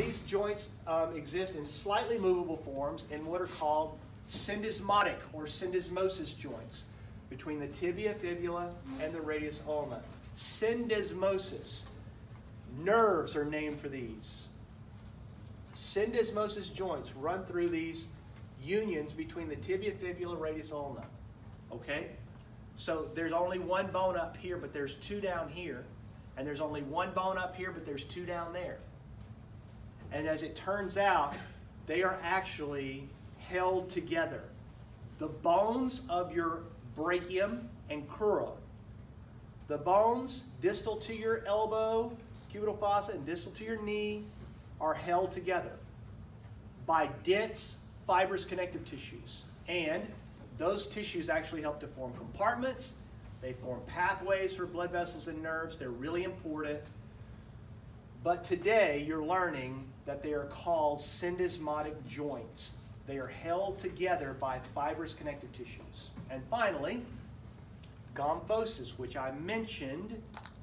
these joints exist in slightly movable forms in what are called syndesmotic or syndesmosis joints between the tibia, fibula, and the radius ulna. Syndesmosis. Nerves are named for these. Syndesmosis joints run through these unions between the tibia, fibula, radius ulna. Okay? So there's only one bone up here, but there's two down here. And there's only one bone up here, but there's two down there. And as it turns out, they are actually held together. The bones of your brachium and crura, the bones distal to your elbow, cubital fossa, and distal to your knee, are held together by dense fibrous connective tissues. And those tissues actually help to form compartments. They form pathways for blood vessels and nerves. They're really important. But today you're learning that they are called syndesmotic joints. They are held together by fibrous connective tissues. And finally, gomphosis, which I mentioned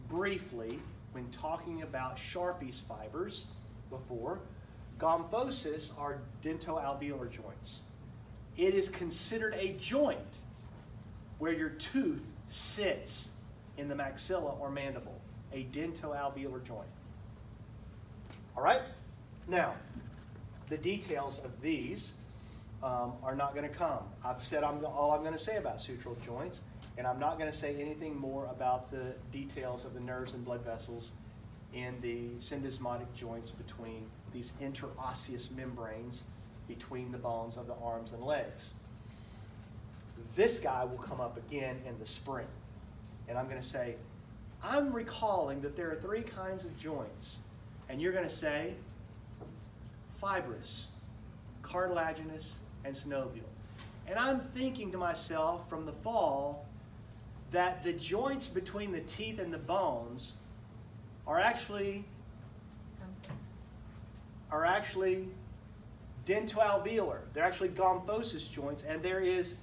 briefly when talking about Sharpie's fibers before. Gomphosis are dentoalveolar joints. It is considered a joint where your tooth sits in the maxilla or mandible, a dentoalveolar joint. All right? Now, the details of these are not going to come. I've said all I'm going to say about sutural joints, and I'm not going to say anything more about the details of the nerves and blood vessels in the syndesmotic joints between these interosseous membranes between the bones of the arms and legs. This guy will come up again in the spring. And I'm going to say, I'm recalling that there are three kinds of joints. And you're going to say, fibrous, cartilaginous, and synovial. And I'm thinking to myself from the fall that the joints between the teeth and the bones are actually dentoalveolar. They're actually gomphosis joints, and there is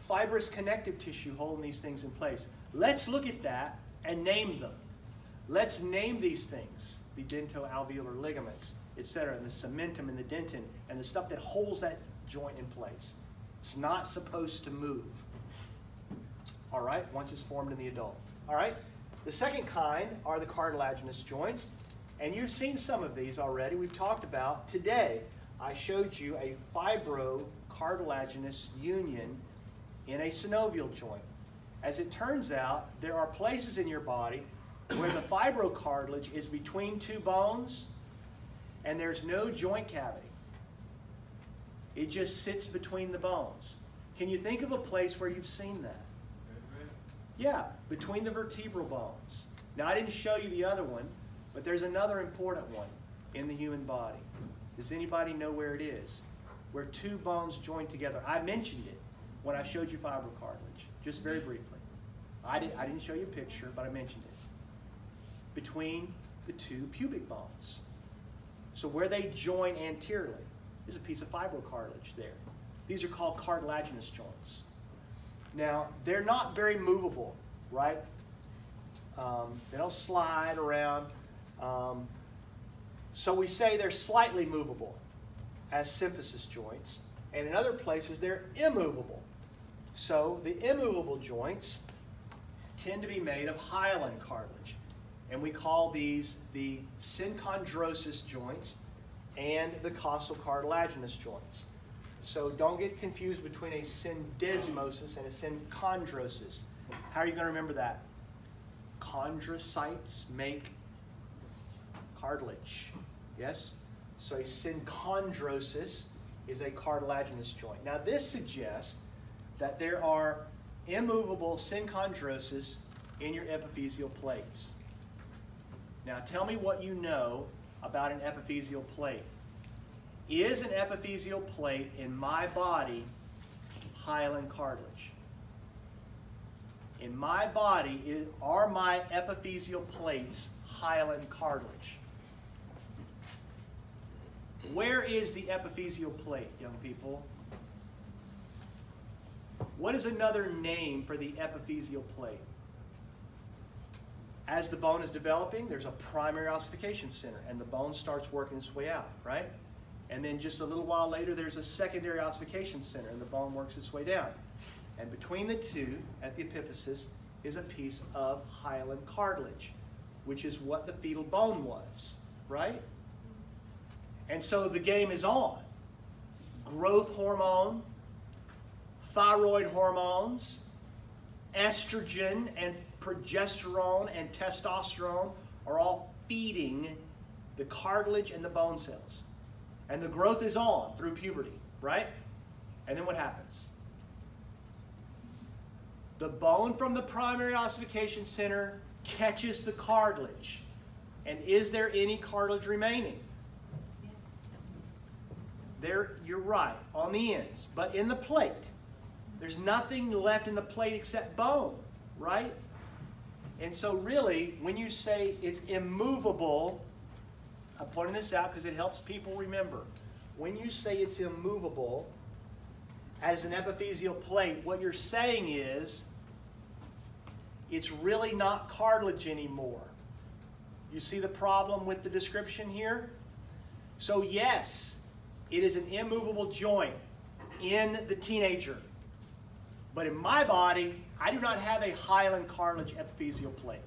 fibrous connective tissue holding these things in place. Let's look at that and name them. Let's name these things, the dentoalveolar ligaments, etc., and the cementum and the dentin, and the stuff that holds that joint in place. It's not supposed to move. All right, once it's formed in the adult. All right, the second kind are the cartilaginous joints, and you've seen some of these already. We've talked about today. I showed you a fibrocartilaginous union in a synovial joint. As it turns out, there are places in your body where the fibrocartilage is between two bones and there's no joint cavity. It just sits between the bones. Can you think of a place where you've seen that? Yeah, between the vertebral bones. Now, I didn't show you the other one, but there's another important one in the human body. Does anybody know where it is? Where two bones join together. I mentioned it when I showed you fibrocartilage, just very briefly. I didn't show you a picture, but I mentioned it. Between the two pubic bones. So where they join anteriorly is a piece of fibrocartilage there. These are called cartilaginous joints. Now, they're not very movable, right? They don't slide around. So we say they're slightly movable as symphysis joints. And in other places, they're immovable. So the immovable joints tend to be made of hyaline cartilage. And we call these the synchondrosis joints and the costal cartilaginous joints. So don't get confused between a syndesmosis and a synchondrosis. How are you going to remember that? Chondrocytes make cartilage. Yes? So a synchondrosis is a cartilaginous joint. Now this suggests that there are immovable synchondrosis in your epiphyseal plates. Now tell me what you know about an epiphyseal plate. Is an epiphyseal plate in my body hyaline cartilage? In my body, are my epiphyseal plates hyaline cartilage? Where is the epiphyseal plate, young people? What is another name for the epiphyseal plate? As the bone is developing, there's a primary ossification center, and the bone starts working its way out, right? And then just a little while later, there's a secondary ossification center, and the bone works its way down. And between the two, at the epiphysis, is a piece of hyaline cartilage, which is what the fetal bone was, right? And so the game is on. Growth hormone, thyroid hormones, estrogen and progesterone and testosterone are all feeding the cartilage and the bone cells. And the growth is on through puberty, right? And then what happens? The bone from the primary ossification center catches the cartilage. And is there any cartilage remaining? There, you're right, on the ends. But in the plate, there's nothing left in the plate except bone, right? And so really, when you say it's immovable, I'm pointing this out because it helps people remember. When you say it's immovable as an epiphyseal plate, what you're saying is it's really not cartilage anymore. You see the problem with the description here? So yes, it is an immovable joint in the teenager. But in my body, I do not have a hyaline cartilage epiphyseal plate.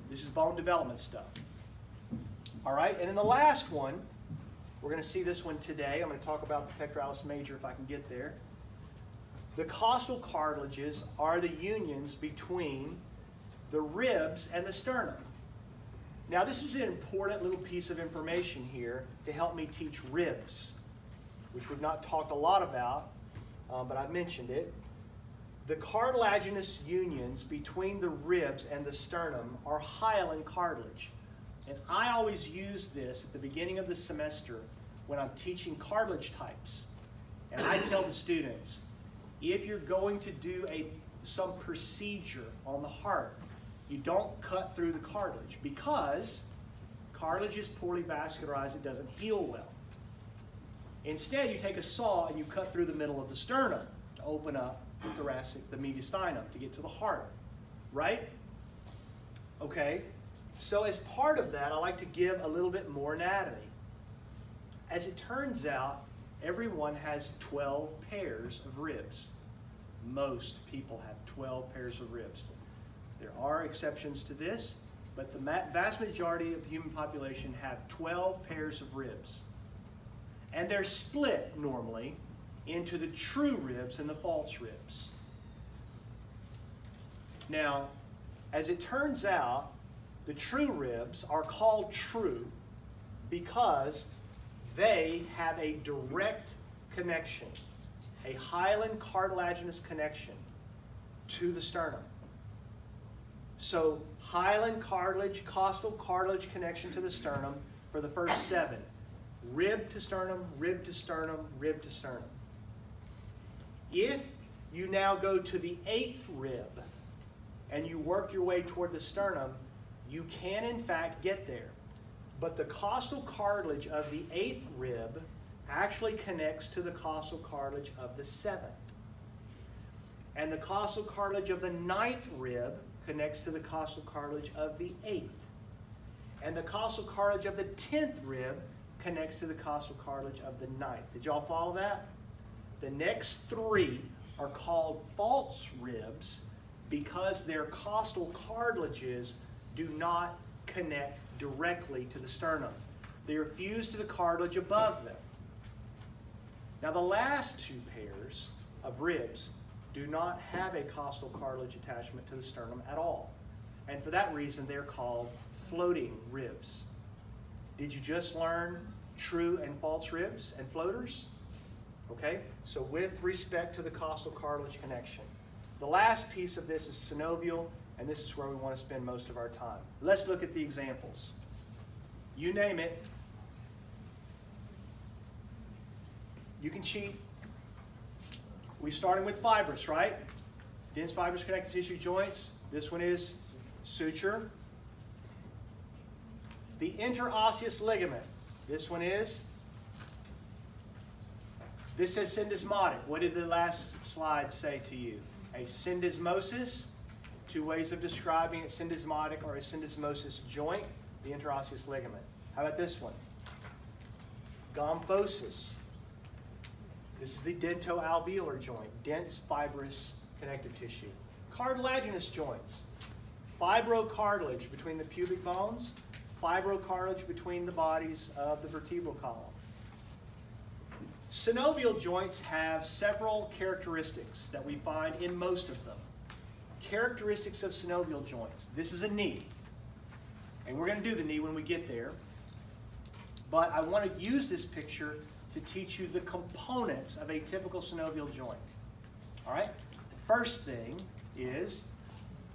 This is bone development stuff. All right, and then the last one, we're going to see this one today. I'm going to talk about the pectoralis major if I can get there. The costal cartilages are the unions between the ribs and the sternum. Now this is an important little piece of information here to help me teach ribs, which we've not talked a lot about, but I've mentioned it. The cartilaginous unions between the ribs and the sternum are hyaline cartilage. And I always use this at the beginning of the semester when I'm teaching cartilage types. And I tell the students, if you're going to do some procedure on the heart, you don't cut through the cartilage because cartilage is poorly vascularized, it doesn't heal well. Instead, you take a saw and you cut through the middle of the sternum to open up the thoracic, the mediastinum, to get to the heart, right? Okay, so as part of that, I like to give a little bit more anatomy. As it turns out, everyone has 12 pairs of ribs. Most people have 12 pairs of ribs. There are exceptions to this, but the vast majority of the human population have 12 pairs of ribs. And they're split normally into the true ribs and the false ribs. Now, as it turns out, the true ribs are called true because they have a direct connection, a hyaline cartilaginous connection to the sternum. So hyaline cartilage, costal cartilage connection to the sternum for the first 7. Rib to sternum, rib to sternum, rib to sternum. If you now go to the 8th rib and you work your way toward the sternum, you can in fact get there. But the costal cartilage of the 8th rib actually connects to the costal cartilage of the 7th. And the costal cartilage of the 9th rib connects to the costal cartilage of the 8th. And the costal cartilage of the 10th rib connects to the costal cartilage of the 9th. Did y'all follow that? The next 3 are called false ribs because their costal cartilages do not connect directly to the sternum. They are fused to the cartilage above them. Now the last 2 pairs of ribs do not have a costal cartilage attachment to the sternum at all. And for that reason, they're called floating ribs. Did you just learn true and false ribs and floaters? Okay, so with respect to the costal cartilage connection. The last piece of this is synovial, and this is where we want to spend most of our time. Let's look at the examples. You name it. You can cheat. We're starting with fibrous, right? Dense fibrous connective tissue joints. This one is suture. The interosseous ligament. This one is. This says syndesmotic. What did the last slide say to you? A syndesmosis Two ways of describing it: syndesmotic or a syndesmosis joint, the interosseous ligament. How about this one? Gomphosis. This is the dentoalveolar joint, dense fibrous connective tissue. Cartilaginous joints. Fibrocartilage between the pubic bones, fibrocartilage between the bodies of the vertebral column. Synovial joints have several characteristics that we find in most of them. Characteristics of synovial joints. This is a knee, and we're going to do the knee when we get there. But I want to use this picture to teach you the components of a typical synovial joint. All right? The first thing is,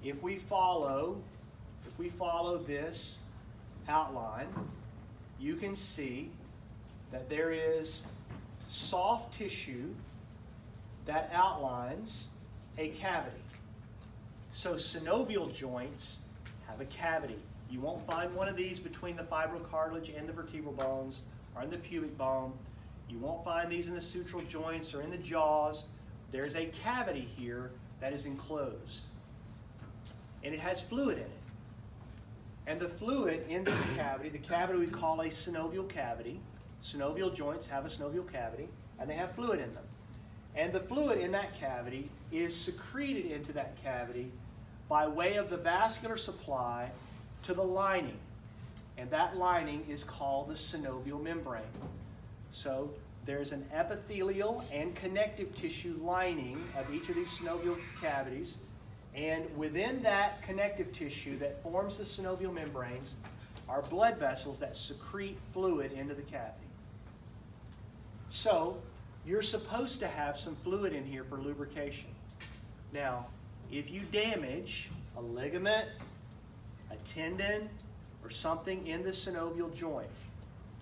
if we follow this outline, you can see that there is soft tissue that outlines a cavity. So synovial joints have a cavity. You won't find one of these between the fibrocartilage and the vertebral bones or in the pubic bone. You won't find these in the sutural joints or in the jaws. There's a cavity here that is enclosed, and it has fluid in it. And the fluid in this cavity, the cavity we call a synovial cavity. Synovial joints have a synovial cavity, and they have fluid in them. And the fluid in that cavity is secreted into that cavity by way of the vascular supply to the lining. And that lining is called the synovial membrane. So there's an epithelial and connective tissue lining of each of these synovial cavities. And within that connective tissue that forms the synovial membranes are blood vessels that secrete fluid into the cavity. So you're supposed to have some fluid in here for lubrication. Now, if you damage a ligament, a tendon, or something in the synovial joint,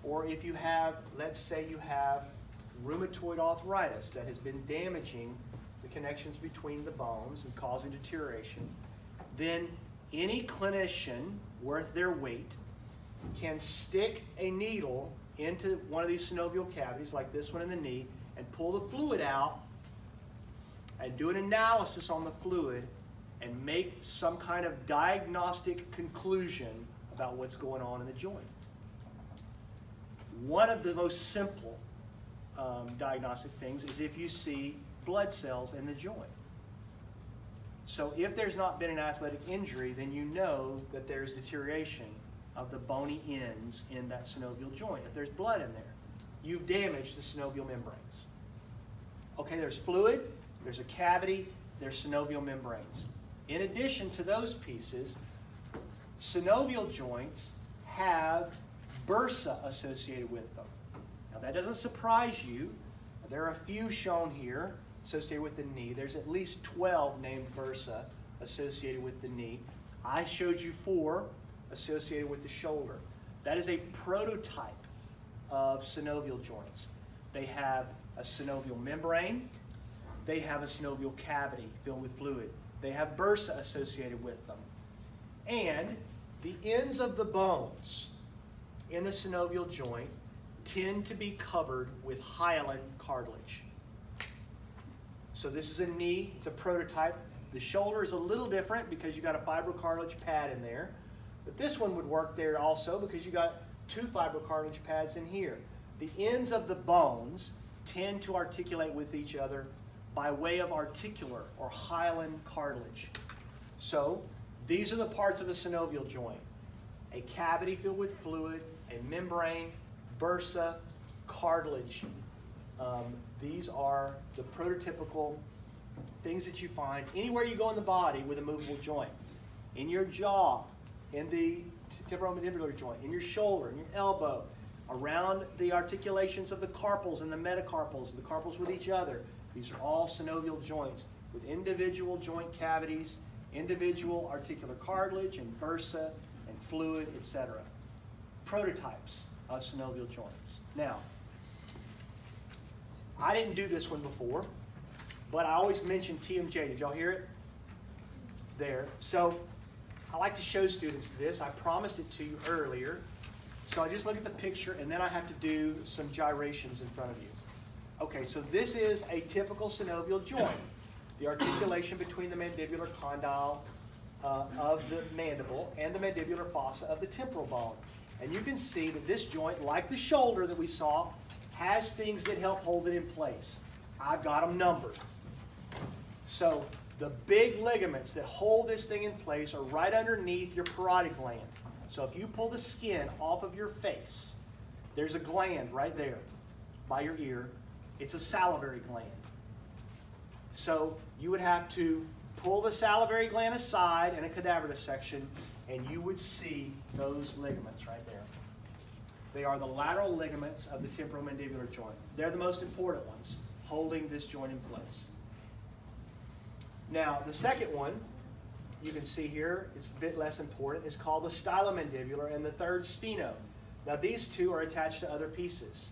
or if you have, let's say you have rheumatoid arthritis that has been damaging the connections between the bones and causing deterioration, then any clinician worth their weight can stick a needle into one of these synovial cavities, like this one in the knee, and pull the fluid out and do an analysis on the fluid and make some kind of diagnostic conclusion about what's going on in the joint. One of the most simple diagnostic things is if you see blood cells in the joint. So if there's not been an athletic injury, then you know that there's deterioration of the bony ends in that synovial joint. If there's blood in there, you've damaged the synovial membranes. Okay, there's fluid, there's a cavity, there's synovial membranes. In addition to those pieces, synovial joints have bursa associated with them. Now that doesn't surprise you. There are a few shown here associated with the knee. There's at least 12 named bursa associated with the knee. I showed you 4 associated with the shoulder. That is a prototype of synovial joints. They have a synovial membrane. They have a synovial cavity filled with fluid. They have bursa associated with them. And the ends of the bones in the synovial joint tend to be covered with hyaline cartilage. So this is a knee, it's a prototype. The shoulder is a little different because you got a fibrocartilage pad in there. But this one would work there also because you got 2 fibrocartilage pads in here. The ends of the bones tend to articulate with each other by way of articular or hyaline cartilage. So these are the parts of a synovial joint. A cavity filled with fluid, a membrane, bursa, cartilage. These are the prototypical things that you find anywhere you go in the body with a movable joint. In your jaw, in the temporomandibular joint, in your shoulder, in your elbow, around the articulations of the carpals and the metacarpals, the carpals with each other. These are all synovial joints with individual joint cavities, individual articular cartilage and bursa and fluid, etc. Prototypes of synovial joints. Now, I didn't do this one before, but I always mention TMJ. Did y'all hear it? There. So I like to show students this. I promised it to you earlier. So I just look at the picture, and then I have to do some gyrations in front of you. Okay, so this is a typical synovial joint. The articulation between the mandibular condyle of the mandible and the mandibular fossa of the temporal bone. And you can see that this joint, like the shoulder that we saw, has things that help hold it in place. I've got them numbered. So the big ligaments that hold this thing in place are right underneath your parotid gland. So if you pull the skin off of your face, there's a gland right there by your ear. It's a salivary gland. So you would have to pull the salivary gland aside in a cadaver dissection, and you would see those ligaments right there. They are the lateral ligaments of the temporomandibular joint. They're the most important ones, holding this joint in place. Now, the second one, you can see here, it's a bit less important. It's called the stylomandibular, and the third spheno. Now, these two are attached to other pieces.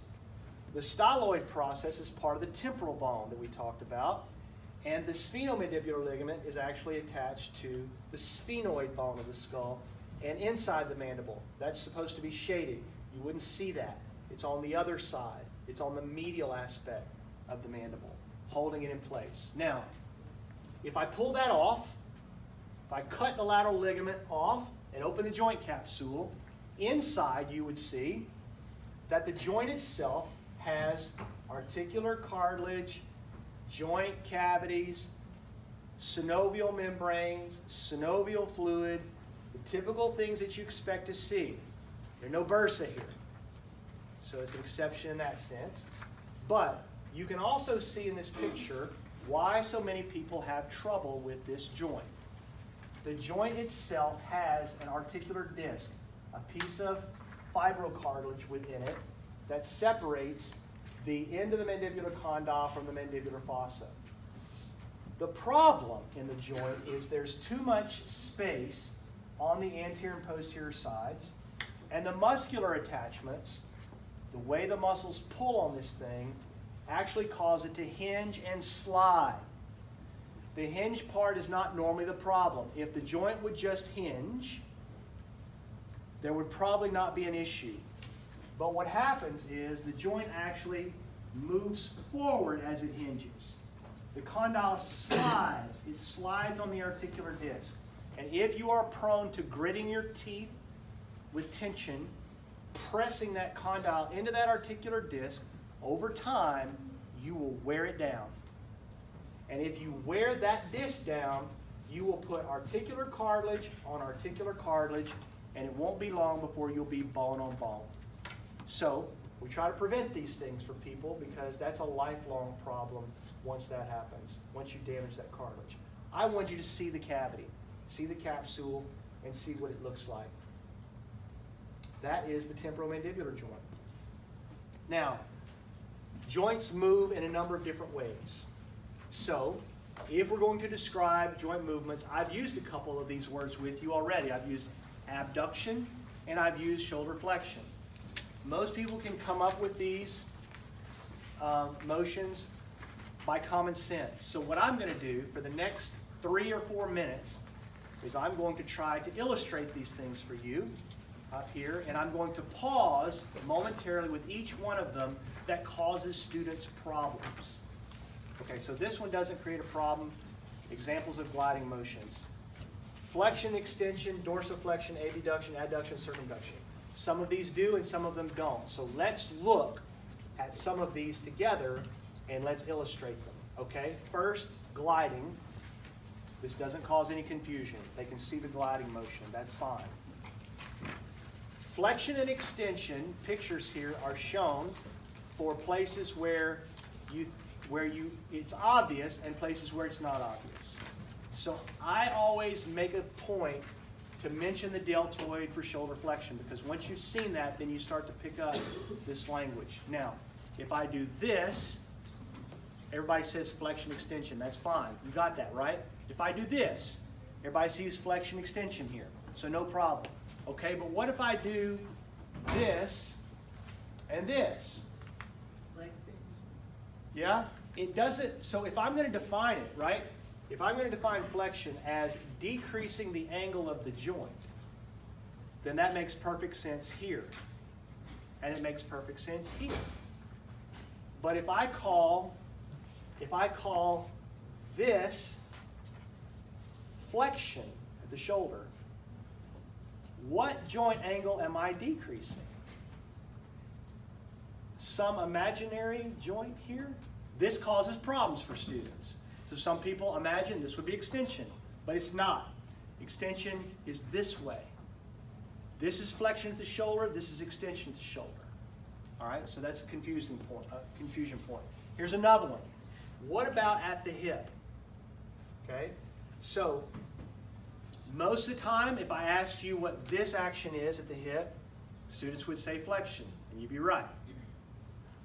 The styloid process is part of the temporal bone that we talked about, and the sphenomandibular ligament is actually attached to the sphenoid bone of the skull and inside the mandible. That's supposed to be shaded. You wouldn't see that. It's on the other side. It's on the medial aspect of the mandible, holding it in place. Now, if I pull that off, if I cut the lateral ligament off and open the joint capsule, inside you would see that the joint itself has articular cartilage, joint cavities, synovial membranes, synovial fluid, the typical things that you expect to see. There's no bursa here, so it's an exception in that sense. But you can also see in this picture why so many people have trouble with this joint. The joint itself has an articular disc, a piece of fibrocartilage within it that separates the end of the mandibular condyle from the mandibular fossa. The problem in the joint is there's too much space on the anterior and posterior sides, and the muscular attachments, the way the muscles pull on this thing, actually cause it to hinge and slide. The hinge part is not normally the problem. If the joint would just hinge, there would probably not be an issue. But what happens is the joint actually moves forward as it hinges. The condyle slides. It slides on the articular disc. And if you are prone to gritting your teeth with tension, pressing that condyle into that articular disc, over time, you will wear it down. And if you wear that disc down, you will put articular cartilage on articular cartilage, and it won't be long before you'll be bone on bone. So we try to prevent these things for people because that's a lifelong problem once that happens, once you damage that cartilage. I want you to see the cavity, see the capsule, and see what it looks like. That is the temporomandibular joint. Now, joints move in a number of different ways. So, if we're going to describe joint movements, I've used a couple of these words with you already. I've used abduction and I've used shoulder flexion. Most people can come up with these motions by common sense. So what I'm going to do for the next 3 or 4 minutes is I'm going to try to illustrate these things for you up here, and I'm going to pause momentarily with each one of them that causes students problems. Okay, so this one doesn't create a problem. Examples of gliding motions. Flexion, extension, dorsiflexion, abduction, adduction, circumduction. Some of these do and some of them don't. So let's look at some of these together and let's illustrate them. Okay, first, gliding. This doesn't cause any confusion. They can see the gliding motion. That's fine. Flexion and extension pictures here are shown for places where it's obvious and places where it's not obvious. So I always make a point to mention the deltoid for shoulder flexion, because once you've seen that, then you start to pick up this language. Now, if I do this, everybody says flexion extension. That's fine. You got that, right? If I do this, everybody sees flexion extension here. So no problem. Okay, but what if I do this and this? Yeah? It doesn't, so if I'm going to define it, right? If I'm going to define flexion as decreasing the angle of the joint, then that makes perfect sense here. And it makes perfect sense here. But if I call this flexion, at the shoulder, what joint angle am I decreasing? Some imaginary joint here? This causes problems for students. So some people imagine this would be extension, but it's not. Extension is this way. This is flexion at the shoulder, this is extension at the shoulder. All right, so that's a confusion point. Here's another one. What about at the hip? Okay, so most of the time, if I asked you what this action is at the hip, students would say flexion, and you'd be right.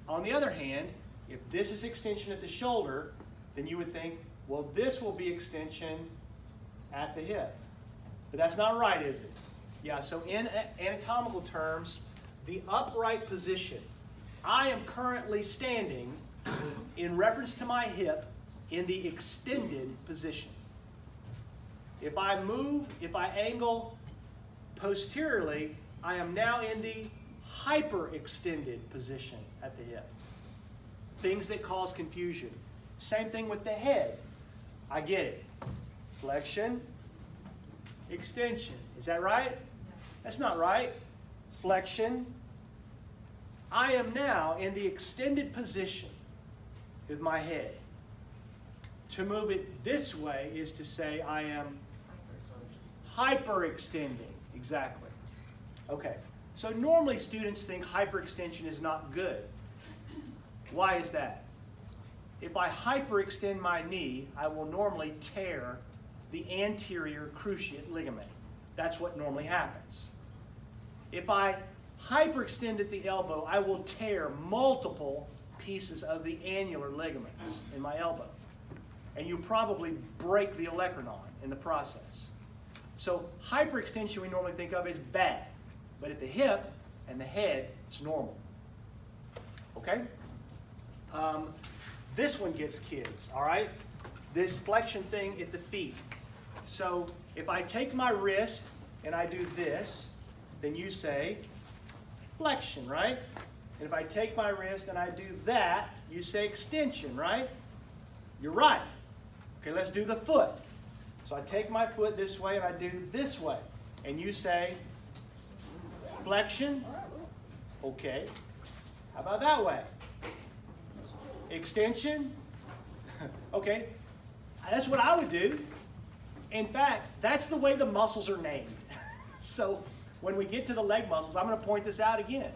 On the other hand, if this is extension at the shoulder, then you would think, well, this will be extension at the hip. But that's not right, is it? Yeah, so in anatomical terms, the upright position, I am currently standing in reference to my hip in the extended position. If I move, if I angle posteriorly, I am now in the hyperextended position at the hip. Things that cause confusion. Same thing with the head. I get it. Flexion, extension. Is that right? That's not right. Flexion. I am now in the extended position with my head. To move it this way is to say I am hyperextending. Exactly. Okay. So normally students think hyperextension is not good. Why is that? If I hyperextend my knee, I will normally tear the anterior cruciate ligament. That's what normally happens. If I hyperextend at the elbow, I will tear multiple pieces of the annular ligaments in my elbow. And you probably break the olecranon in the process. So hyperextension we normally think of as bad. But at the hip and the head, it's normal. Okay? This one gets kids, all right? This flexion thing at the feet. So if I take my wrist and I do this, then you say flexion, right? And if I take my wrist and I do that, you say extension, right? You're right. Okay, let's do the foot. So I take my foot this way and I do this way. And you say flexion. Okay. How about that way? Extension. Okay. That's what I would do. In fact, that's the way the muscles are named. So when we get to the leg muscles, I'm going to point this out again.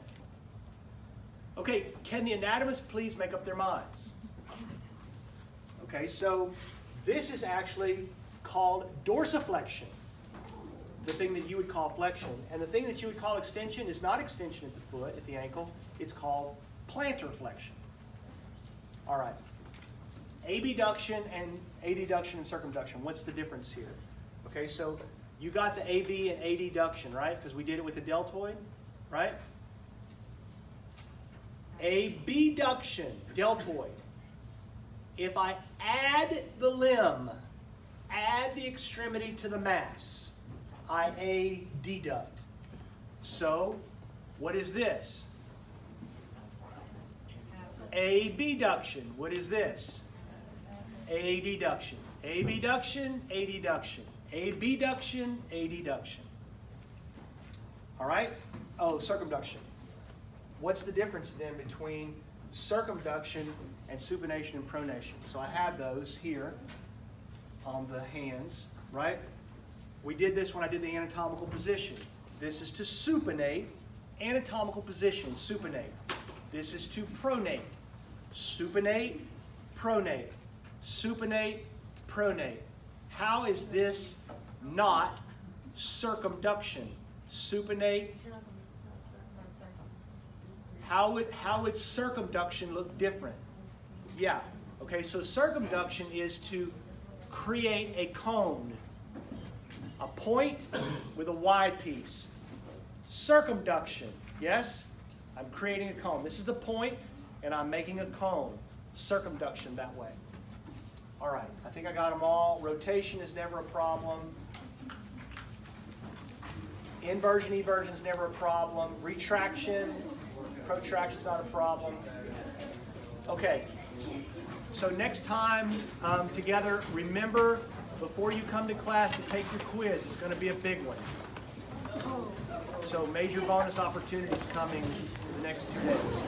Okay, can the anatomists please make up their minds? Okay, so this is actually called dorsiflexion, the thing that you would call flexion. And the thing that you would call extension is not extension at the foot, at the ankle. It's called plantar flexion. All right. Abduction and adduction and circumduction. What's the difference here? Okay, so you got the AB and adduction, right? Because we did it with the deltoid, right? Abduction, deltoid. If I add the limb, add the extremity to the mass, I adduct. So, what is this? Abduction. What is this? Adduction. Abduction, adduction. Abduction, adduction. All right? Oh, circumduction. What's the difference then between circumduction and supination and pronation? So I have those here on the hands, right? We did this when I did the anatomical position. This is to supinate, anatomical position, supinate. This is to pronate. Supinate, pronate. Supinate, pronate. How is this not circumduction? Supinate. How would circumduction look different? Yeah. Okay, so circumduction is to create a cone. A point with a wide piece. Circumduction, yes? I'm creating a cone. This is the point, and I'm making a cone. Circumduction that way. All right, I think I got them all. Rotation is never a problem. Inversion, eversion is never a problem. Retraction, protraction is not a problem. Okay, so next time together, remember before you come to class to take your quiz, it's going to be a big one. So major bonus opportunities coming the next 2 days.